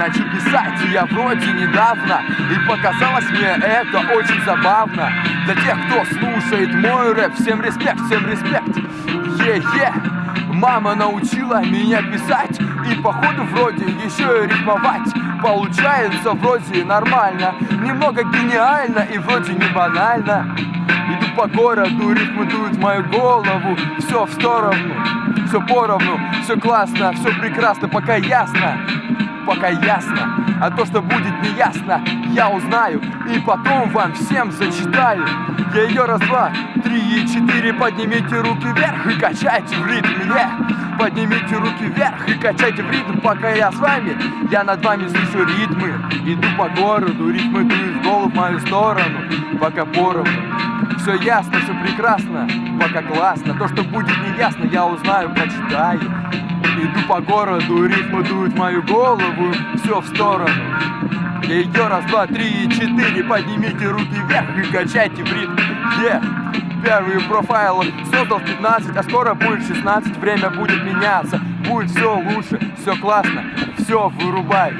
хочу писать я вроде недавно, и показалось мне это очень забавно. Для тех, кто слушает мой рэп, всем респект, всем респект. Е-е, мама научила меня писать, и походу вроде еще и рифмовать. Получается вроде нормально, немного гениально и вроде не банально. Иду по городу, рифмы дуют в мою голову, все в сторону, все поровну, все классно, все прекрасно, пока ясно. Пока ясно, а то, что будет неясно, я узнаю и потом вам всем зачитаю. Я ее раз, два, три и четыре. Поднимите руки вверх и качайте в ритме. Поднимите руки вверх и качайте в ритм. Пока я с вами, я над вами слышу ритмы. Иду по городу, ритмы дуют в голову в мою сторону. Пока поровну, все ясно, все прекрасно, пока классно. То, что будет неясно, я узнаю, прочитаю. Иду по городу, рифмы дуют в мою голову, все в сторону. Я ее раз, два, три и четыре. Поднимите руки вверх и качайте в ритм. Первый профайл создал в 15, а скоро будет 16. Время будет меняться, будет все лучше, все классно, все вырубай.